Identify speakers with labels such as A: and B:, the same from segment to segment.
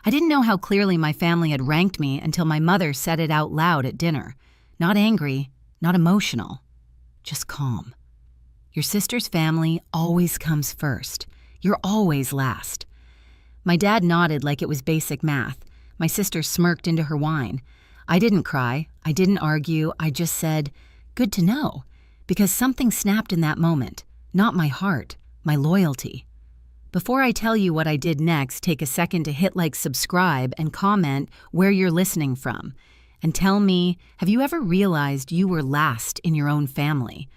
A: I didn't know how clearly my family had ranked me until my mother said it out loud at dinner. Not angry, not emotional, just calm. Your sister's family always comes first. You're always last. My dad nodded like it was basic math. My sister smirked into her wine. I didn't cry. I didn't argue. I just said, "Good to know," because something snapped in that moment. Not my heart, my loyalty. Before I tell you what I did next, take a second to hit like, subscribe, and comment where you're listening from. And tell me, have you ever realized you were last in your own family?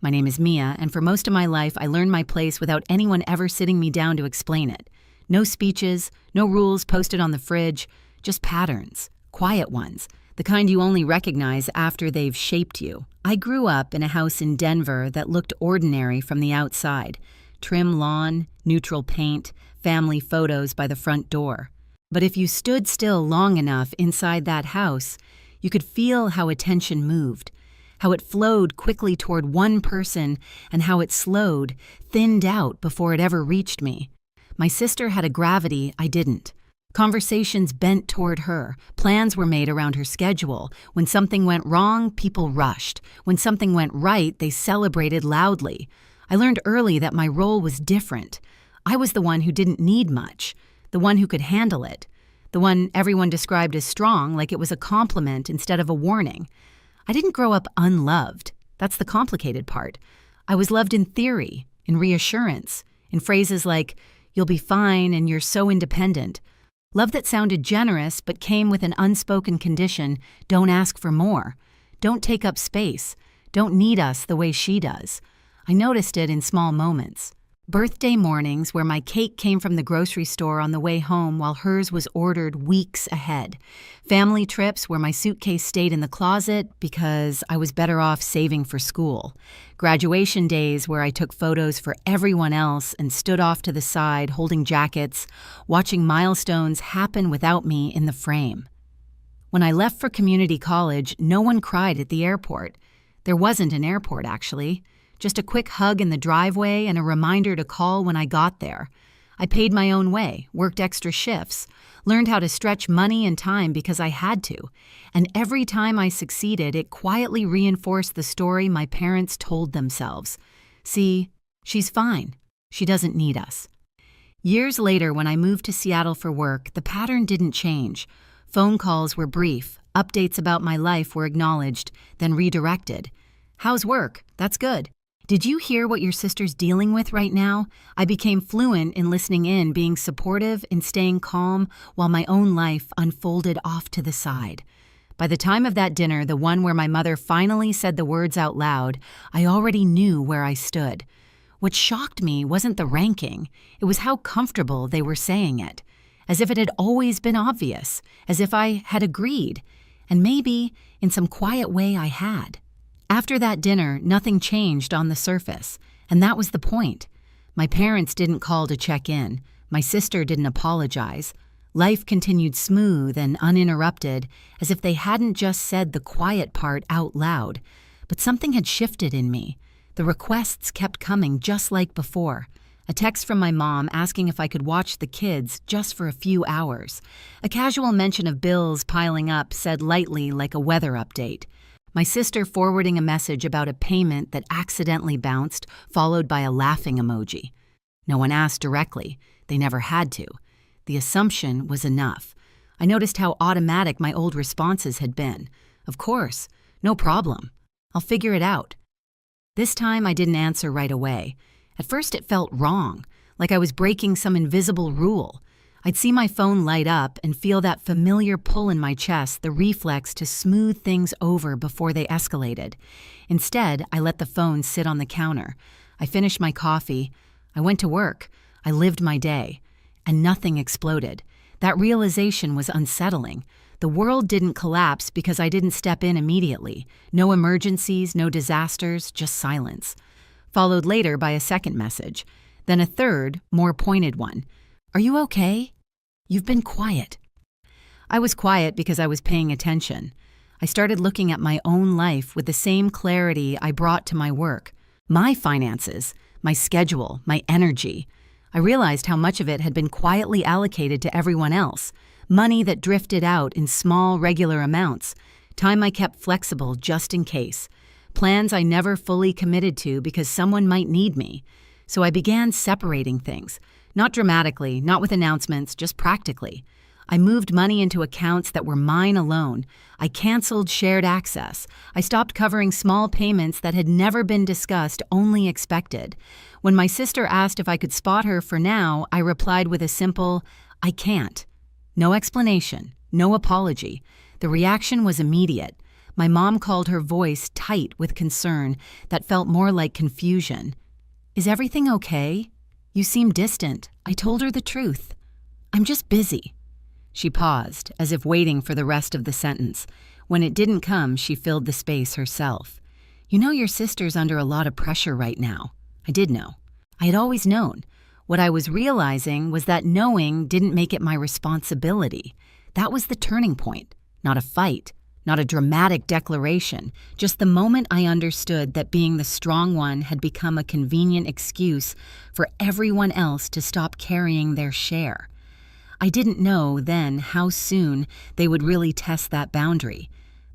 A: My name is Mia, and for most of my life, I learned my place without anyone ever sitting me down to explain it. No speeches, no rules posted on the fridge, just patterns, quiet ones, the kind you only recognize after they've shaped you. I grew up in a house in Denver that looked ordinary from the outside. Trim lawn, neutral paint, family photos by the front door. But if you stood still long enough inside that house, you could feel how attention moved, how it flowed quickly toward one person and how it slowed, thinned out before it ever reached me. My sister had a gravity I didn't. Conversations bent toward her. Plans were made around her schedule. When something went wrong, people rushed. When something went right, they celebrated loudly. I learned early that my role was different. I was the one who didn't need much, the one who could handle it, the one everyone described as strong, like it was a compliment instead of a warning. I didn't grow up unloved. That's the complicated part. I was loved in theory, in reassurance, in phrases like, "You'll be fine and you're so independent." Love that sounded generous but came with an unspoken condition: don't ask for more. Don't take up space. Don't need us the way she does. I noticed it in small moments. Birthday mornings where my cake came from the grocery store on the way home while hers was ordered weeks ahead. Family trips where my suitcase stayed in the closet because I was better off saving for school. Graduation days where I took photos for everyone else and stood off to the side holding jackets, watching milestones happen without me in the frame. When I left for community college, no one cried at the airport. There wasn't an airport, actually. Just a quick hug in the driveway and a reminder to call when I got there. I paid my own way, worked extra shifts, learned how to stretch money and time because I had to. And every time I succeeded, it quietly reinforced the story my parents told themselves. See, she's fine. She doesn't need us. Years later, when I moved to Seattle for work, the pattern didn't change. Phone calls were brief, updates about my life were acknowledged, then redirected. "How's work? That's good. Did you hear what your sister's dealing with right now?" I became fluent in listening in, being supportive, in staying calm, while my own life unfolded off to the side. By the time of that dinner, the one where my mother finally said the words out loud, I already knew where I stood. What shocked me wasn't the ranking, it was how comfortable they were saying it. As if it had always been obvious, as if I had agreed, and maybe, in some quiet way, I had. After that dinner, nothing changed on the surface, and that was the point. My parents didn't call to check in. My sister didn't apologize. Life continued smooth and uninterrupted, as if they hadn't just said the quiet part out loud. But something had shifted in me. The requests kept coming just like before. A text from my mom asking if I could watch the kids just for a few hours. A casual mention of bills piling up said lightly like a weather update. My sister forwarding a message about a payment that accidentally bounced, followed by a laughing emoji. No one asked directly. They never had to. The assumption was enough. I noticed how automatic my old responses had been. Of course. No problem. I'll figure it out. This time I didn't answer right away. At first it felt wrong, like I was breaking some invisible rule. I'd see my phone light up and feel that familiar pull in my chest, the reflex to smooth things over before they escalated. Instead, I let the phone sit on the counter. I finished my coffee. I went to work. I lived my day. And nothing exploded. That realization was unsettling. The world didn't collapse because I didn't step in immediately. No emergencies, no disasters, just silence. Followed later by a second message. Then a third, more pointed one. "Are you okay? You've been quiet." I was quiet because I was paying attention. I started looking at my own life with the same clarity I brought to my work. My finances, my schedule, my energy. I realized how much of it had been quietly allocated to everyone else, money that drifted out in small, regular amounts, time I kept flexible just in case, plans I never fully committed to because someone might need me. So I began separating things, not dramatically, not with announcements, just practically. I moved money into accounts that were mine alone. I canceled shared access. I stopped covering small payments that had never been discussed, only expected. When my sister asked if I could spot her for now, I replied with a simple, "I can't." No explanation, no apology. The reaction was immediate. My mom called her voice tight with concern that felt more like confusion. "Is everything okay? You seem distant." I told her the truth. "I'm just busy." She paused, as if waiting for the rest of the sentence. When it didn't come, she filled the space herself. "You know your sister's under a lot of pressure right now." I did know. I had always known. What I was realizing was that knowing didn't make it my responsibility. That was the turning point. Not a fight, not a dramatic declaration, just the moment I understood that being the strong one had become a convenient excuse for everyone else to stop carrying their share. I didn't know then how soon they would really test that boundary,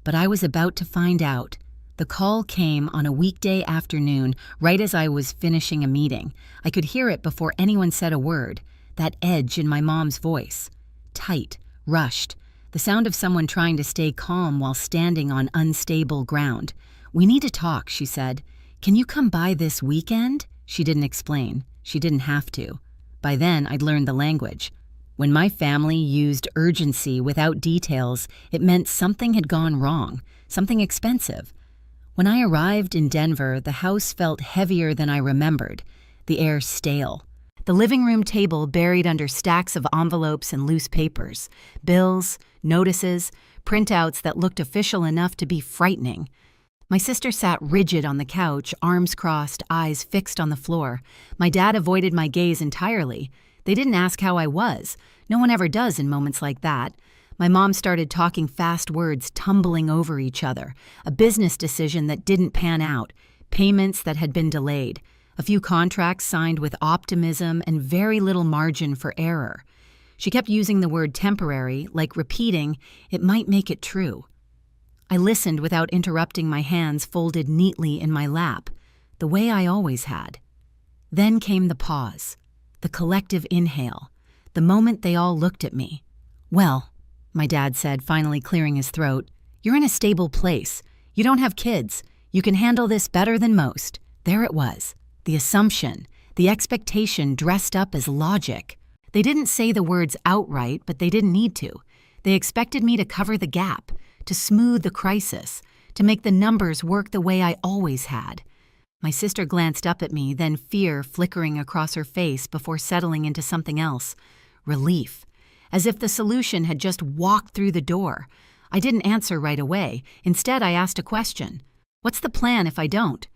A: but I was about to find out. The call came on a weekday afternoon, right as I was finishing a meeting. I could hear it before anyone said a word, that edge in my mom's voice. Tight, rushed, the sound of someone trying to stay calm while standing on unstable ground. "We need to talk," she said. "Can you come by this weekend?" She didn't explain. She didn't have to. By then, I'd learned the language. When my family used urgency without details, it meant something had gone wrong, something expensive. When I arrived in Denver, the house felt heavier than I remembered, the air stale. The living room table buried under stacks of envelopes and loose papers, bills, notices, printouts that looked official enough to be frightening. My sister sat rigid on the couch, arms crossed, eyes fixed on the floor. My dad avoided my gaze entirely. They didn't ask how I was. No one ever does in moments like that. My mom started talking fast words, tumbling over each other. A business decision that didn't pan out. Payments that had been delayed. A few contracts signed with optimism and very little margin for error. She kept using the word temporary, like repeating, "It might make it true." I listened without interrupting, my hands folded neatly in my lap, the way I always had. Then came the pause. The collective inhale, the moment they all looked at me. "Well," my dad said, finally clearing his throat, "you're in a stable place. You don't have kids. You can handle this better than most." There it was, the assumption, the expectation dressed up as logic. They didn't say the words outright, but they didn't need to. They expected me to cover the gap, to smooth the crisis, to make the numbers work the way I always had. My sister glanced up at me, then fear flickering across her face before settling into something else. Relief. As if the solution had just walked through the door. I didn't answer right away. Instead, I asked a question. "What's the plan if I don't?"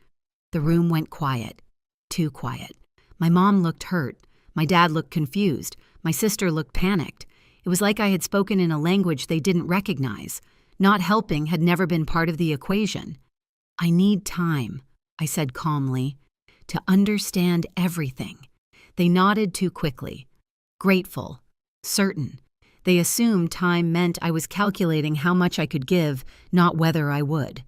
A: The room went quiet. Too quiet. My mom looked hurt. My dad looked confused. My sister looked panicked. It was like I had spoken in a language they didn't recognize. Not helping had never been part of the equation. "I need time," I said calmly, "to understand everything." They nodded too quickly. Grateful. Certain. They assumed time meant I was calculating how much I could give, not whether I would.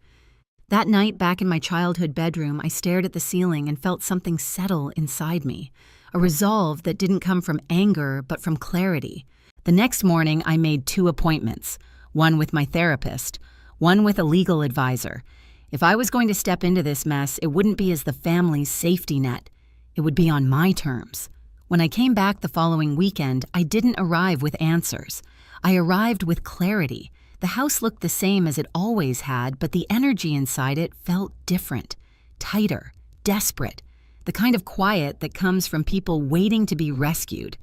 A: That night back in my childhood bedroom, I stared at the ceiling and felt something settle inside me. A resolve that didn't come from anger, but from clarity. The next morning, I made 2 appointments. One with my therapist, one with a legal advisor. If I was going to step into this mess, it wouldn't be as the family's safety net. It would be on my terms. When I came back the following weekend, I didn't arrive with answers. I arrived with clarity. The house looked the same as it always had, but the energy inside it felt different, tighter, desperate, the kind of quiet that comes from people waiting to be rescued.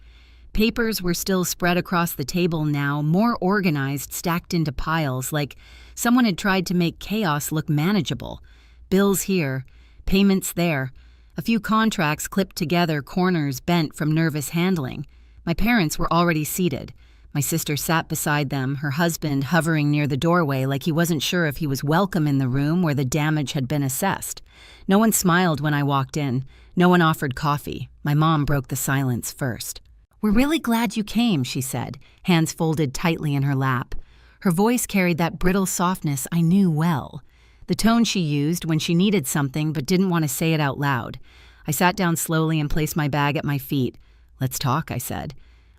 A: Papers were still spread across the table now, more organized, stacked into piles, like someone had tried to make chaos look manageable. Bills here, payments there, a few contracts clipped together, corners bent from nervous handling. My parents were already seated. My sister sat beside them, her husband hovering near the doorway like he wasn't sure if he was welcome in the room where the damage had been assessed. No one smiled when I walked in. No one offered coffee. My mom broke the silence first. "We're really glad you came," she said, hands folded tightly in her lap. Her voice carried that brittle softness I knew well. The tone she used when she needed something but didn't want to say it out loud. I sat down slowly and placed my bag at my feet. "Let's talk," I said.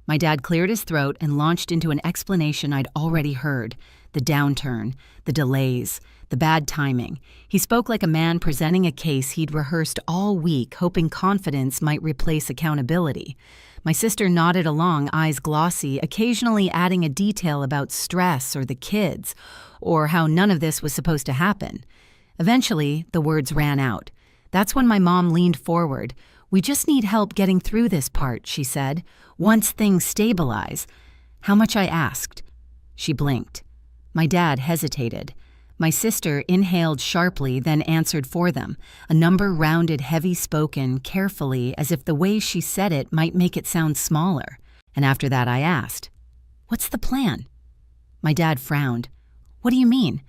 A: My dad cleared his throat and launched into an explanation I'd already heard. The downturn, the delays, the bad timing. He spoke like a man presenting a case he'd rehearsed all week, hoping confidence might replace accountability. My sister nodded along, eyes glossy, occasionally adding a detail about stress or the kids, or how none of this was supposed to happen. Eventually, the words ran out. That's when my mom leaned forward. "We just need help getting through this part," she said. "Once things stabilize." "How much?" I asked. She blinked. My dad hesitated. My sister inhaled sharply, then answered for them, a number rounded, heavy-spoken, carefully, as if the way she said it might make it sound smaller. And after that I asked, "What's the plan?" My dad frowned. "What do you mean?"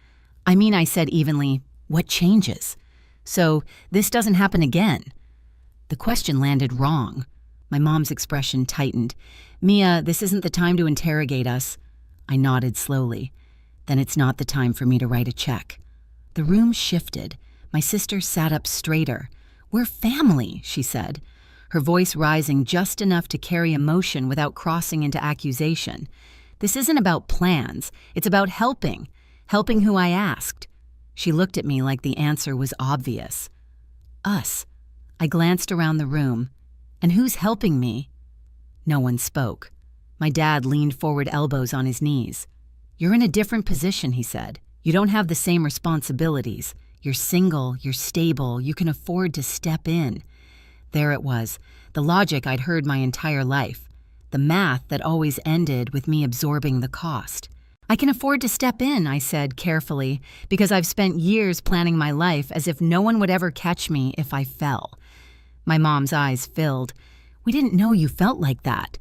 A: I said evenly, "What changes? So this doesn't happen again." The question landed wrong. My mom's expression tightened. "Mia, this isn't the time to interrogate us." I nodded slowly. "Then it's not the time for me to write a check." The room shifted. My sister sat up straighter. "We're family," she said, her voice rising just enough to carry emotion without crossing into accusation. "This isn't about plans. It's about helping who I asked." She looked at me like the answer was obvious. "Us." I glanced around the room. "And who's helping me?" No one spoke. My dad leaned forward, elbows on his knees. "You're in a different position," he said. "You don't have the same responsibilities. You're single, you're stable, you can afford to step in." There it was, the logic I'd heard my entire life. The math that always ended with me absorbing the cost. "I can afford to step in," I said carefully, because I've spent years planning my life as if no one would ever catch me if I fell. My mom's eyes filled. "We didn't know you felt like that."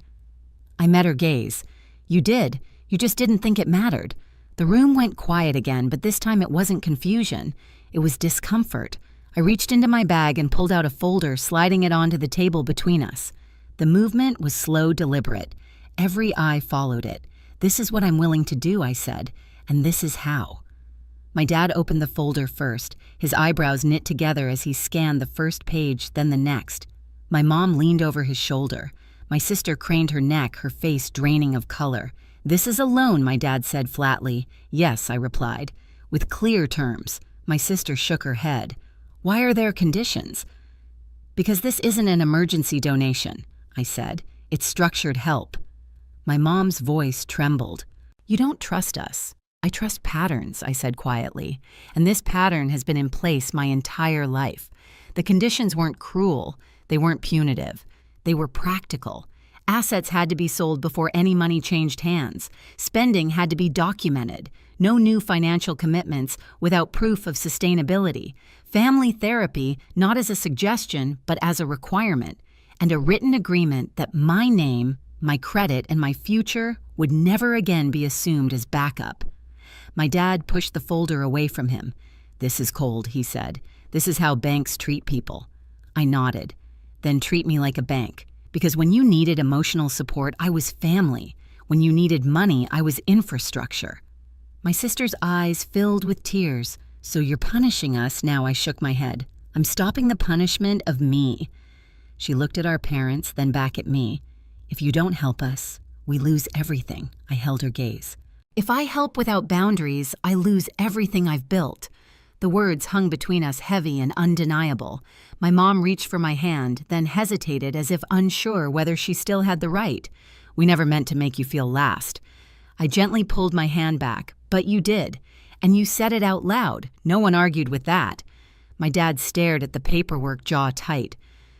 A: I met her gaze. "You did. You just didn't think it mattered." The room went quiet again, but this time it wasn't confusion. It was discomfort. I reached into my bag and pulled out a folder, sliding it onto the table between us. The movement was slow, deliberate. Every eye followed it. "This is what I'm willing to do," I said, "and this is how." My dad opened the folder first, his eyebrows knit together as he scanned the first page, then the next. My mom leaned over his shoulder. My sister craned her neck, her face draining of color. "This is a loan," my dad said flatly. "Yes," I replied, with clear terms. My sister shook her head. "Why are there conditions?" "Because this isn't an emergency donation," I said. "It's structured help." My mom's voice trembled. "You don't trust us." "I trust patterns," I said quietly, "and this pattern has been in place my entire life. The conditions weren't cruel, they weren't punitive, they were practical. Assets had to be sold before any money changed hands. Spending had to be documented. No new financial commitments without proof of sustainability. Family therapy not as a suggestion, but as a requirement. And a written agreement that my name, my credit, and my future would never again be assumed as backup." My dad pushed the folder away from him. "This is cold," he said. "This is how banks treat people." I nodded. "Then treat me like a bank. Because when you needed emotional support, I was family. When you needed money, I was infrastructure." My sister's eyes filled with tears. "So you're punishing us now?" I shook my head. "I'm stopping the punishment of me." She looked at our parents, then back at me. "If you don't help us, we lose everything." I held her gaze. "If I help without boundaries, I lose everything I've built." The words hung between us heavy and undeniable. My mom reached for my hand, then hesitated as if unsure whether she still had the right. "We never meant to make you feel last." I gently pulled my hand back. "But you did. And you said it out loud. No one argued with that." My dad stared at the paperwork, jaw tight.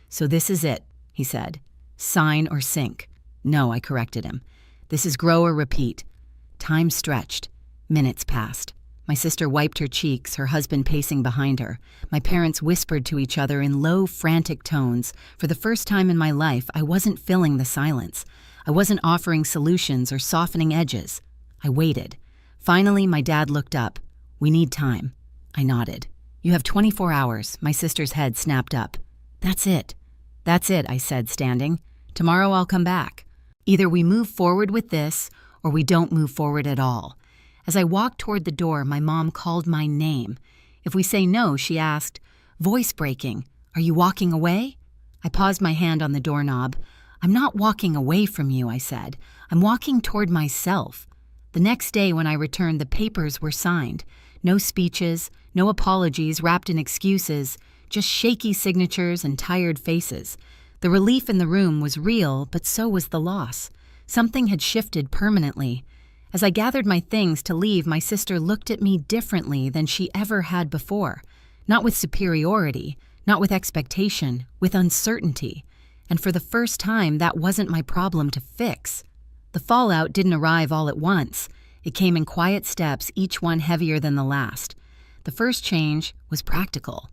A: "So this is it," he said. "Sign or sink." "No," I corrected him. "This is grow or repeat." Time stretched. Minutes passed. My sister wiped her cheeks, her husband pacing behind her. My parents whispered to each other in low, frantic tones. For the first time in my life, I wasn't filling the silence. I wasn't offering solutions or softening edges. I waited. Finally, my dad looked up. "We need time." I nodded. You have 24 hours, my sister's head snapped up. That's it. That's it, I said, standing. Tomorrow I'll come back. Either we move forward with this, or we don't move forward at all. As I walked toward the door, my mom called my name. If we say no, she asked, voice breaking, are you walking away? I paused my hand on the doorknob. I'm not walking away from you, I said. I'm walking toward myself. The next day when I returned, the papers were signed. No speeches, no apologies wrapped in excuses, just shaky signatures and tired faces. The relief in the room was real, but so was the loss. Something had shifted permanently. As I gathered my things to leave, my sister looked at me differently than she ever had before. Not with superiority, not with expectation, with uncertainty. And for the first time, that wasn't my problem to fix. The fallout didn't arrive all at once. It came in quiet steps, each one heavier than the last. The first change was practical.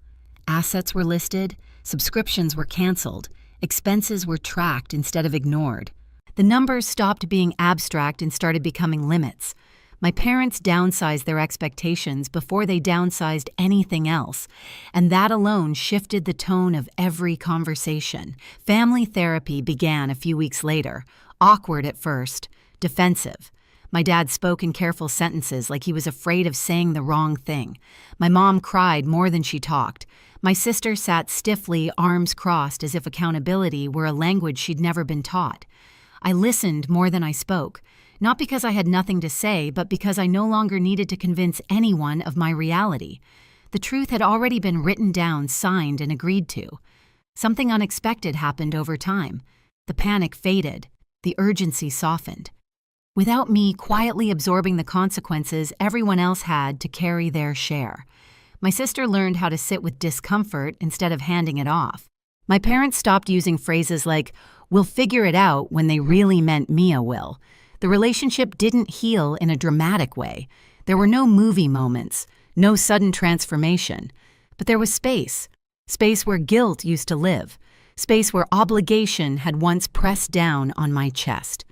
A: Assets were listed, subscriptions were canceled, expenses were tracked instead of ignored. The numbers stopped being abstract and started becoming limits. My parents downsized their expectations before they downsized anything else, and that alone shifted the tone of every conversation. Family therapy began a few weeks later, awkward at first, defensive. My dad spoke in careful sentences like he was afraid of saying the wrong thing. My mom cried more than she talked. My sister sat stiffly, arms crossed, as if accountability were a language she'd never been taught. I listened more than I spoke, not because I had nothing to say, but because I no longer needed to convince anyone of my reality. The truth had already been written down, signed, and agreed to. Something unexpected happened over time. The panic faded. The urgency softened. Without me quietly absorbing the consequences, everyone else had to carry their share. My sister learned how to sit with discomfort instead of handing it off. My parents stopped using phrases like, "we'll figure it out," when they really meant Mia will. The relationship didn't heal in a dramatic way. There were no movie moments, no sudden transformation. But there was space. Space where guilt used to live. Space where obligation had once pressed down on my chest.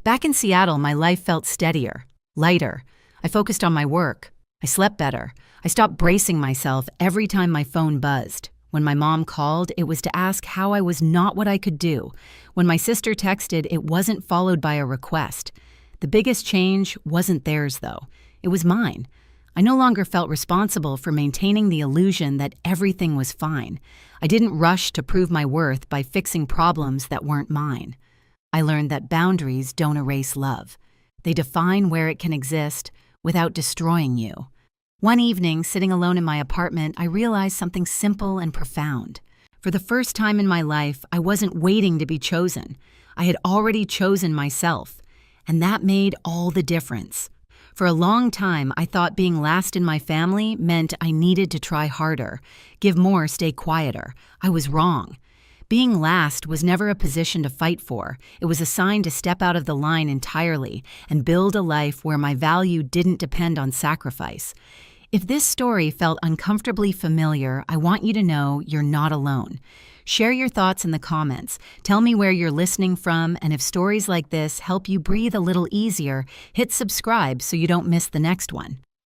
A: Back in Seattle, my life felt steadier, lighter. I focused on my work. I slept better. I stopped bracing myself every time my phone buzzed. When my mom called, it was to ask how I was not what I could do. When my sister texted, it wasn't followed by a request. The biggest change wasn't theirs, though. It was mine. I no longer felt responsible for maintaining the illusion that everything was fine. I didn't rush to prove my worth by fixing problems that weren't mine. I learned that boundaries don't erase love. They define where it can exist without destroying you. One evening, sitting alone in my apartment, I realized something simple and profound. For the first time in my life, I wasn't waiting to be chosen. I had already chosen myself, and that made all the difference. For a long time, I thought being last in my family meant I needed to try harder, give more, stay quieter. I was wrong. Being last was never a position to fight for. It was a sign to step out of the line entirely and build a life where my value didn't depend on sacrifice. If this story felt uncomfortably familiar, I want you to know you're not alone. Share your thoughts in the comments. Tell me where you're listening from, and if stories like this help you breathe a little easier, hit subscribe so you don't miss the next one.